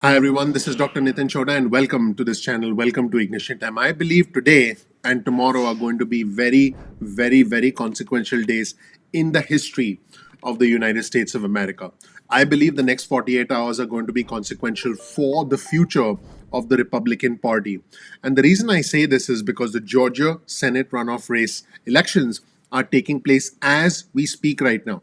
Hi everyone, this is Dr. Nitin Choda and welcome to this channel. Welcome to Ignition Time. I believe today and tomorrow are going to be very consequential days in the history of the United States of America. I believe the next 48 hours are going to be consequential for the future of the Republican Party. And the reason I say this is because the Georgia Senate runoff race elections are taking place as we speak right now.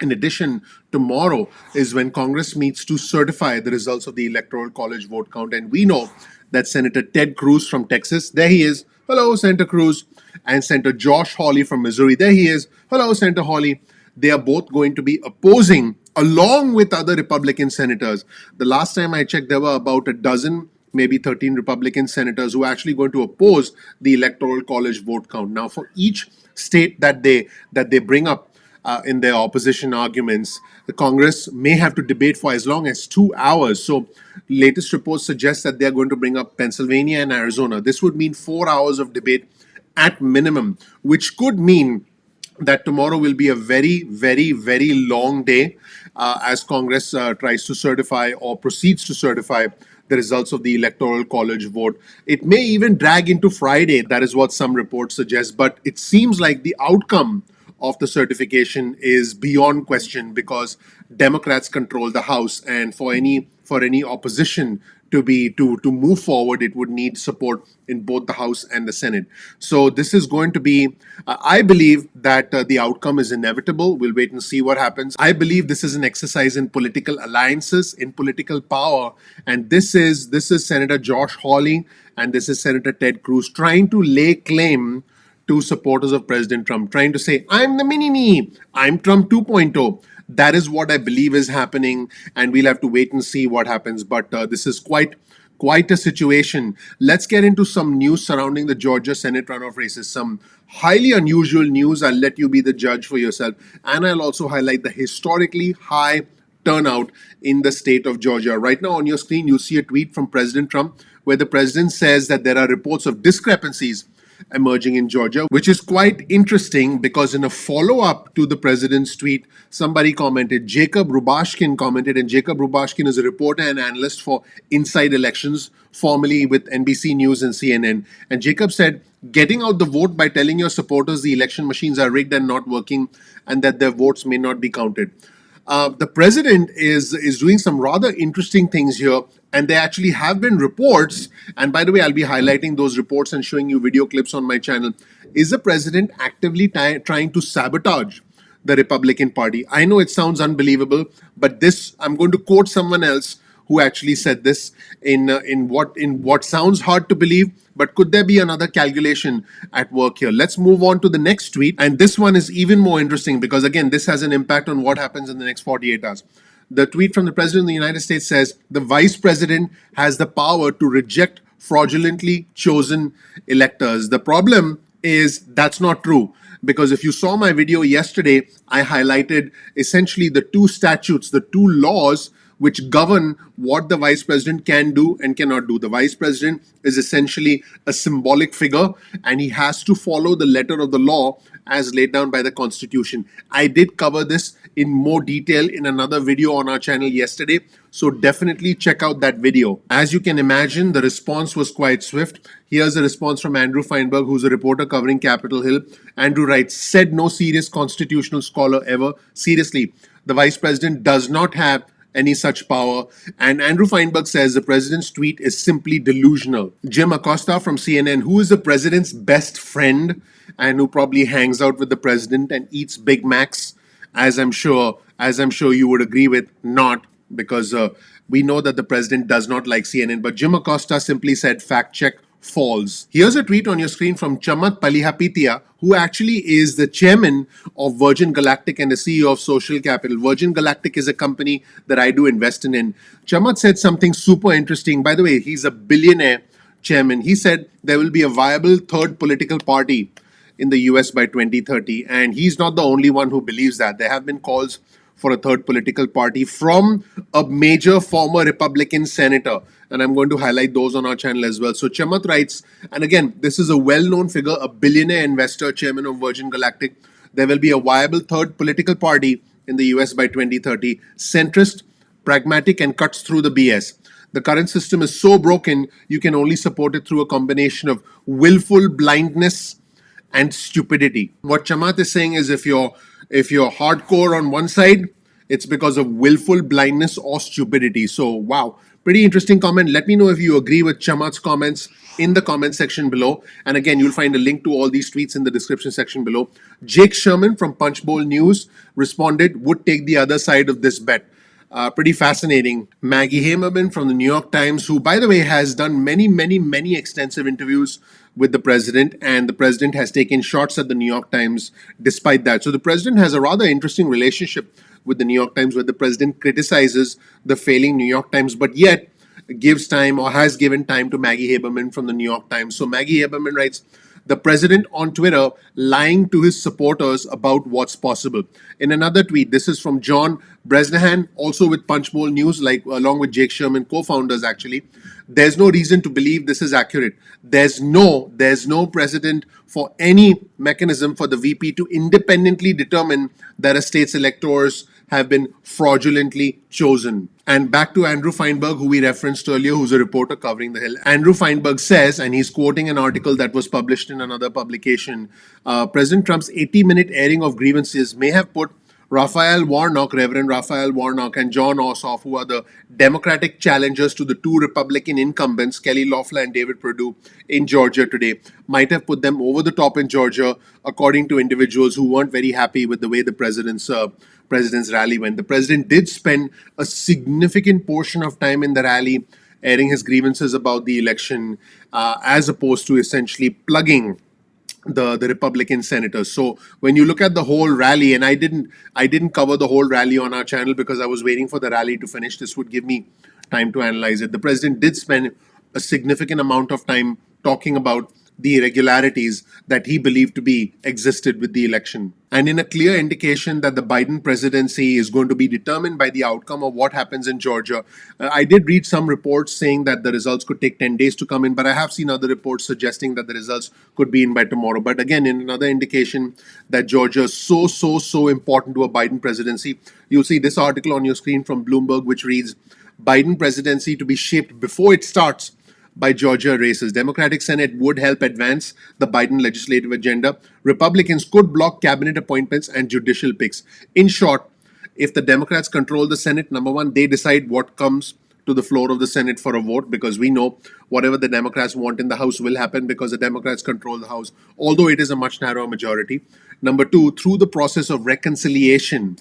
In addition, tomorrow is when Congress meets to certify the results of the Electoral College vote count. And we know that Senator Ted Cruz from Texas, there he is. Hello, Senator Cruz. And Senator Josh Hawley from Missouri, there he is. Hello, Senator Hawley. They are both going to be opposing, along with other Republican senators. The last time I checked, there were about a dozen, maybe 13 Republican senators who are actually going to oppose the Electoral College vote count. Now, for each state that they bring up, in their opposition arguments, the Congress may have to debate for as long as 2 hours. So, latest reports suggest that they are going to bring up Pennsylvania and Arizona. This would mean 4 hours of debate at minimum, which could mean that tomorrow will be a very long day as Congress tries to certify or proceeds to certify the results of the Electoral College vote. It may even drag into Friday. That is what some reports suggest. But it seems like the outcome of the certification is beyond question because Democrats control the House, and for any opposition to move forward, it would need support in both the House and the Senate. So this is going to be, I believe that the outcome is inevitable. We'll wait and see what happens. I believe this is an exercise in political alliances, in political power, and this is Senator Josh Hawley and this is Senator Ted Cruz trying to lay claim to supporters of President Trump, trying to say, I'm the mini me, I'm Trump 2.0. That is what I believe is happening, and we'll have to wait and see what happens. But this is quite a situation. Let's get into some news surrounding the Georgia Senate runoff races. Some highly unusual news. I'll let you be the judge for yourself, and I'll also highlight the historically high turnout in the state of Georgia. Right now on your screen, you see a tweet from President Trump where the president says that there are reports of discrepancies emerging in Georgia, which is quite interesting because in a follow up to the president's tweet, somebody commented, Jacob Rubashkin commented, and Jacob Rubashkin is a reporter and analyst for Inside Elections, formerly with NBC News and CNN. And Jacob said, getting out the vote by telling your supporters the election machines are rigged and not working and that their votes may not be counted. The president is doing some rather interesting things here, and there actually have been reports. And by the way, I'll be highlighting those reports and showing you video clips on my channel. Is the president actively trying to sabotage the Republican Party? I know it sounds unbelievable, but this I'm going to quote someone else who actually said this in what sounds hard to believe, but could there be another calculation at work here? Let's move on to the next tweet, and this one is even more interesting because again this has an impact on what happens in the next 48 hours. The tweet from the president of the United States says the vice president has the power to reject fraudulently chosen electors. The problem is that's not true, because if you saw my video yesterday, I highlighted essentially the two statutes, the two laws which govern what the vice president can do and cannot do. The vice president is essentially a symbolic figure and he has to follow the letter of the law as laid down by the Constitution. I did cover this in more detail in another video on our channel yesterday, so definitely check out that video. As you can imagine, the response was quite swift. Here's a response from Andrew Feinberg, who's a reporter covering Capitol Hill. Andrew writes, said no serious constitutional scholar ever. Seriously, the vice president does not have any such power. And Andrew Feinberg says the president's tweet is simply delusional. Jim Acosta from CNN, who is the president's best friend and who probably hangs out with the president and eats Big Macs, as I'm sure you would agree with, not because we know that the president does not like CNN. But Jim Acosta simply said, fact check, false. Here's a tweet on your screen from Chamat Palihapitiya, who actually is the chairman of Virgin Galactic and the CEO of Social Capital. Virgin Galactic is a company that I do invest in. Chamat said something super interesting. By the way, he's a billionaire chairman. He said there will be a viable third political party in the US by 2030. And he's not the only one who believes that. There have been calls for a third political party from a major former Republican senator. And I'm going to highlight those on our channel as well. So Chamat writes, and again, this is a well-known figure, a billionaire investor, chairman of Virgin Galactic. There will be a viable third political party in the US by 2030, centrist, pragmatic, and cuts through the BS. The current system is so broken, you can only support it through a combination of willful blindness and stupidity. What Chamath is saying is if you're hardcore on one side, it's because of willful blindness or stupidity. So wow, pretty interesting comment. Let me know if you agree with Chamath's comments in the comment section below. And again, you'll find a link to all these tweets in the description section below. Jake Sherman from Punchbowl News responded, would take the other side of this bet. Pretty fascinating. Maggie Hamerman from the New York Times, who, by the way, has done many extensive interviews with the president, and the president has taken shots at the New York Times despite that. So the president has a rather interesting relationship with the New York Times, where the president criticizes the failing New York Times, but yet gives time or has given time to Maggie Haberman from the New York Times. So Maggie Haberman writes, the president on Twitter lying to his supporters about what's possible. In another tweet, this is from John Bresnahan, also with Punchbowl News, like along with Jake Sherman, co-founders actually. There's no reason to believe this is accurate. There's no precedent for any mechanism for the VP to independently determine that a state's electors have been fraudulently chosen. And back to Andrew Feinberg, who we referenced earlier, who's a reporter covering the Hill. Andrew Feinberg says, and he's quoting an article that was published in another publication, President Trump's 80-minute airing of grievances may have put Reverend Raphael Warnock, and John Ossoff, who are the Democratic challengers to the two Republican incumbents, Kelly Loeffler and David Perdue, in Georgia today, might have put them over the top in Georgia, according to individuals who weren't very happy with the way the president's rally went. The president did spend a significant portion of time in the rally airing his grievances about the election, as opposed to essentially plugging the Republican senators. So when you look at the whole rally, and I didn't cover the whole rally on our channel because I was waiting for the rally to finish. This would give me time to analyze it. The president did spend a significant amount of time talking about the irregularities that he believed to be existed with the election. And in a clear indication that the Biden presidency is going to be determined by the outcome of what happens in Georgia. I did read some reports saying that the results could take 10 days to come in, but I have seen other reports suggesting that the results could be in by tomorrow. But again, in another indication that Georgia is so important to a Biden presidency, you'll see this article on your screen from Bloomberg, which reads, Biden presidency to be shaped before it starts by Georgia races. Democratic Senate would help advance the Biden legislative agenda. Republicans could block cabinet appointments and judicial picks. In short, if the Democrats control the Senate, number one, they decide what comes to the floor of the Senate for a vote, because we know whatever the Democrats want in the House will happen because the Democrats control the House, although it is a much narrower majority. Number two, through the process of reconciliation,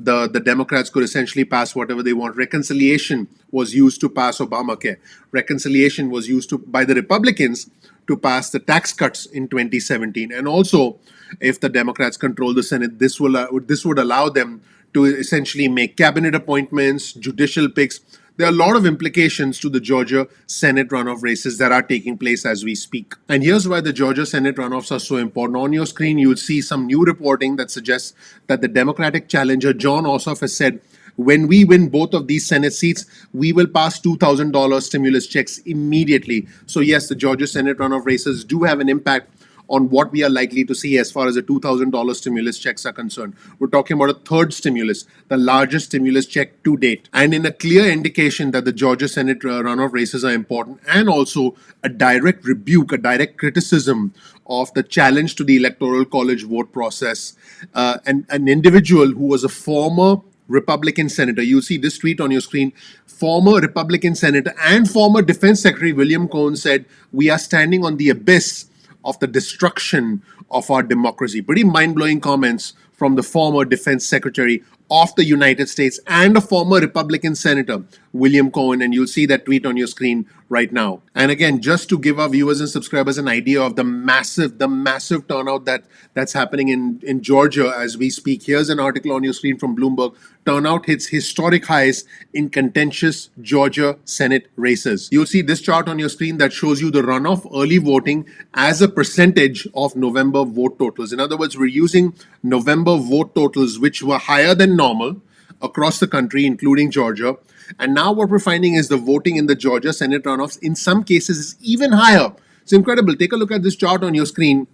the Democrats could essentially pass whatever they want. Reconciliation was used to pass Obamacare. Reconciliation was used by the Republicans to pass the tax cuts in 2017. And also, if the Democrats control the Senate, this would allow them to essentially make cabinet appointments, judicial picks. There are a lot of implications to the Georgia Senate runoff races that are taking place as we speak. And here's why the Georgia Senate runoffs are so important. On your screen, you'll see some new reporting that suggests that the Democratic challenger, John Ossoff, has said, when we win both of these Senate seats, we will pass $2,000 stimulus checks immediately. So yes, the Georgia Senate runoff races do have an impact on what we are likely to see as far as the $2,000 stimulus checks are concerned. We're talking about a third stimulus, the largest stimulus check to date. And in a clear indication that the Georgia Senate runoff races are important, and also a direct rebuke, a direct criticism of the challenge to the Electoral College vote process. And an individual who was a former Republican senator. You'll see this tweet on your screen. Former Republican senator and former Defense Secretary William Cohen said, we are standing on the abyss of the destruction of our democracy. Pretty mind-blowing comments from the former Defense Secretary of the United States and a former Republican Senator, William Cohen, and you'll see that tweet on your screen right now. And again, just to give our viewers and subscribers an idea of the massive turnout that's happening in Georgia as we speak, here's an article on your screen from Bloomberg. Turnout hits historic highs in contentious Georgia Senate races. You'll see this chart on your screen that shows you the runoff early voting as a percentage of November vote totals. In other words, we're using November vote totals, which were higher than normal across the country, including Georgia. And now what we're finding is the voting in the Georgia Senate runoffs in some cases is even higher. It's incredible. Take a look at this chart on your screen.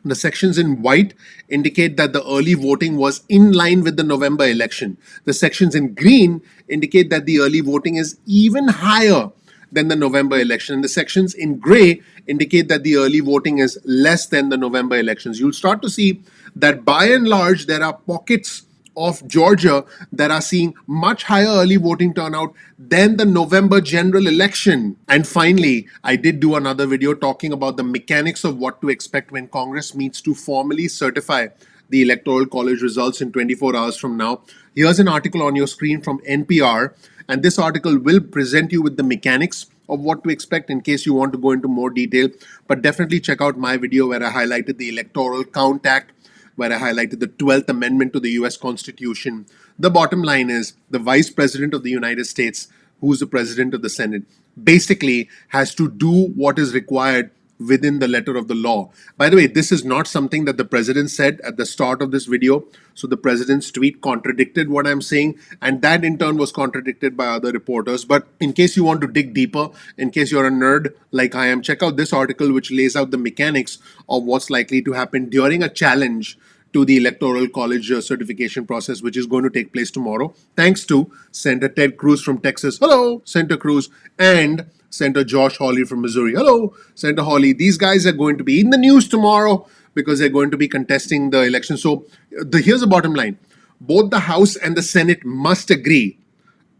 The sections in white indicate that the early voting was in line with the November election. The sections in green indicate that the early voting is even higher than the November election. And the sections in gray indicate that the early voting is less than the November elections. You'll start to see that by and large, there are pockets of Georgia that are seeing much higher early voting turnout than the November general election. And finally, I did do another video talking about the mechanics of what to expect when Congress meets to formally certify the Electoral College results in 24 hours from now. Here's an article on your screen from NPR, and this article will present you with the mechanics of what to expect in case you want to go into more detail. But definitely check out my video where I highlighted the Electoral Count Act, where I highlighted the 12th Amendment to the US Constitution. The bottom line is the Vice President of the United States, who's the President of the Senate, basically has to do what is required within the letter of the law. By the way, this is not something that the president said at the start of this video. So the president's tweet contradicted what I'm saying, and that in turn was contradicted by other reporters. But in case you want to dig deeper, in case you're a nerd like I am, check out this article which lays out the mechanics of what's likely to happen during a challenge to the Electoral College certification process, which is going to take place tomorrow, thanks to Senator Ted Cruz from Texas. Hello, Senator Cruz, and Senator Josh Hawley from Missouri. Hello, Senator Hawley. These guys are going to be in the news tomorrow because they're going to be contesting the election. So here's the bottom line. Both the House and the Senate must agree.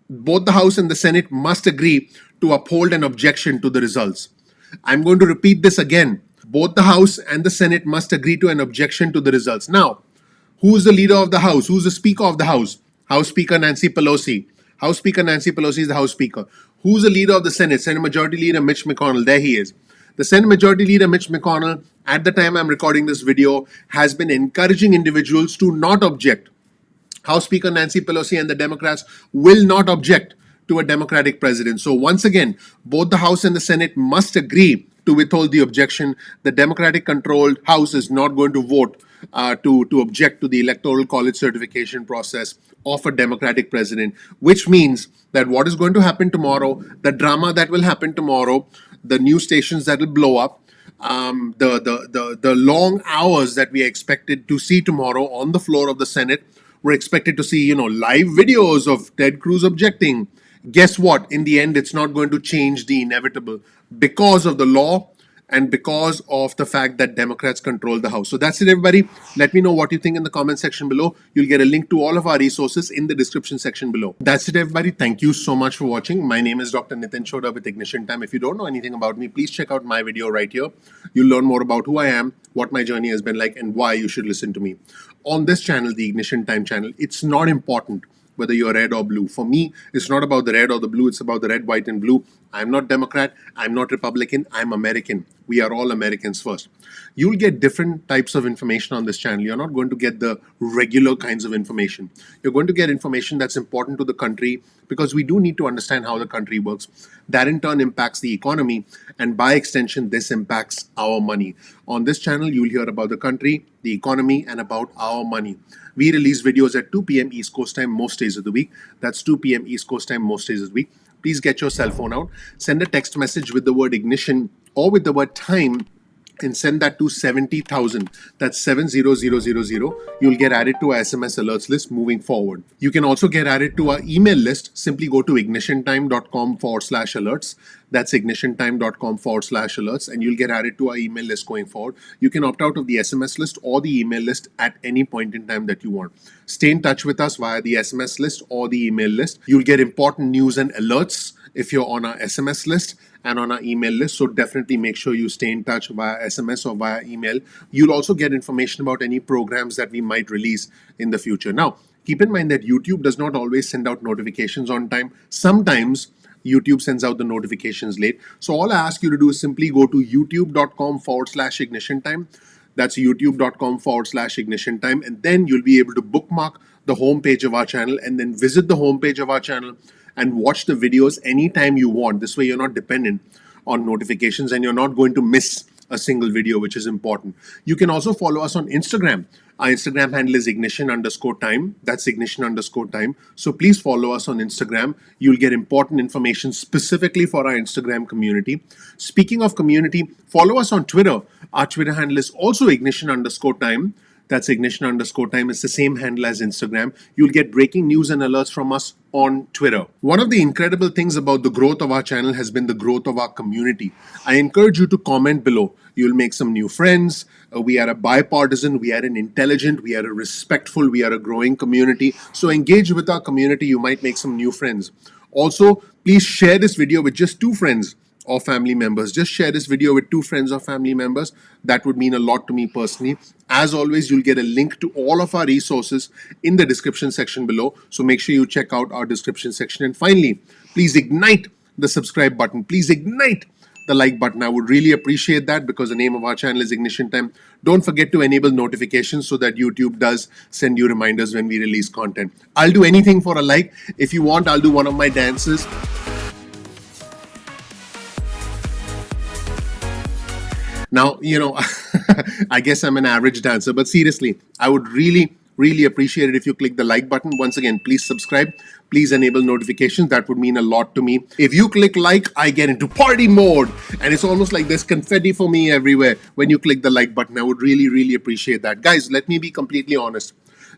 Both the House and the Senate must agree to uphold an objection to the results. I'm going to repeat this again. Both the House and the Senate must agree to an objection to the results. Now, who's the leader of the House? Who's the Speaker of the House? House Speaker Nancy Pelosi. House Speaker Nancy Pelosi is the House Speaker. Who's the leader of the Senate? Senate Majority Leader Mitch McConnell. There he is. The Senate Majority Leader Mitch McConnell, at the time I'm recording this video, has been encouraging individuals to not object. House Speaker Nancy Pelosi and the Democrats will not object to a Democratic president. So once again, both the House and the Senate must agree to withhold the objection. The Democratic-controlled House is not going to vote to object to the Electoral College certification process of a Democratic president, which means that what is going to happen tomorrow, the drama that will happen tomorrow, the news stations that will blow up, the long hours that we are expected to see tomorrow on the floor of the Senate. We're expected to see, live videos of Ted Cruz objecting. Guess what? In the end, it's not going to change the inevitable because of the law and because of the fact that Democrats control the House. So that's it, everybody. Let me know what you think in the comment section below. You'll get a link to all of our resources in the description section below. That's it, everybody. Thank you so much for watching. My name is Dr. Nitin Choda with Ignition Time. If you don't know anything about me, please check out my video right here. You'll learn more about who I am, what my journey has been like, and why you should listen to me. On this channel, the Ignition Time channel, it's not important whether you're red or blue. For me, it's not about the red or the blue. It's about the red, white, and blue. I'm not Democrat. I'm not Republican. I'm American. We are all Americans first. You'll get different types of information on this channel. You're not going to get the regular kinds of information. You're going to get information that's important to the country because we do need to understand how the country works. That in turn impacts the economy, and by extension, this impacts our money. On this channel, you'll hear about the country, the economy, and about our money. We release videos at 2 p.m. East Coast time most days of the week. That's 2 p.m. East Coast time most days of the week. Please get your cell phone out, send a text message with the word ignition or with the word time, and send that to 70,000. That's 70000. You'll get added to our SMS alerts list moving forward. You can also get added to our email list. Simply go to ignitiontime.com/alerts. That's ignitiontime.com/alerts, and you'll get added to our email list going forward. You can opt out of the SMS list or the email list at any point in time that you want. Stay in touch with us via the SMS list or the email list. You'll get important news and alerts if you're on our SMS list and on our email list. So definitely make sure you stay in touch via SMS or via email. You'll also get information about any programs that we might release in the future. Now, keep in mind that YouTube does not always send out notifications on time. Sometimes YouTube sends out the notifications late. So all I ask you to do is simply go to youtube.com/ignition time. That's youtube.com/ignition time. And then you'll be able to bookmark the homepage of our channel and then visit the homepage of our channel and watch the videos anytime you want. This way you're not dependent on notifications and you're not going to miss a single video, which is important. You can also follow us on Instagram. Our Instagram handle is ignition_time. That's ignition_time. So please follow us on Instagram. You'll get important information specifically for our Instagram community. Speaking of community, follow us on Twitter. Our Twitter handle is also ignition_time. That's ignition underscore time. It's the same handle as Instagram. You'll get breaking news and alerts from us on Twitter. One of the incredible things about the growth of our channel has been the growth of our community. I encourage you to comment below. You'll make some new friends. We are a bipartisan, we are an intelligent, we are a respectful, we are a growing community. So engage with our community. You might make some new friends. Also, please share this video with just 2 friends or family members. Just share this video with 2 friends or family members. That would mean a lot to me personally. As always, you'll get a link to all of our resources in the description section below. So make sure you check out our description section. And finally, please ignite the subscribe button. Please ignite the like button. I would really appreciate that because the name of our channel is Ignition Time. Don't forget to enable notifications so that YouTube does send you reminders when we release content. I'll do anything for a like. If you want, I'll do one of my dances. Now, I guess I'm an average dancer, but seriously, I would really appreciate it if you click the like button. Once again, please subscribe. Please enable notifications. That would mean a lot to me. If you click like, I get into party mode. And it's almost like there's confetti for me everywhere when you click the like button. I would really appreciate that. Guys, let me be completely honest.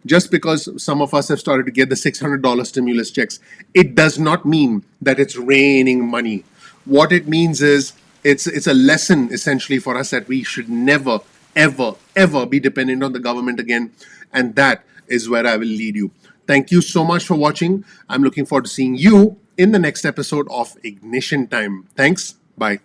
Just because some of us have started to get the $600 stimulus checks, it does not mean that it's raining money. What it means is it's a lesson essentially for us that we should never, ever be dependent on the government again. And that is where I will lead you. Thank you so much for watching. I'm looking forward to seeing you in the next episode of Ignition Time. Thanks. Bye.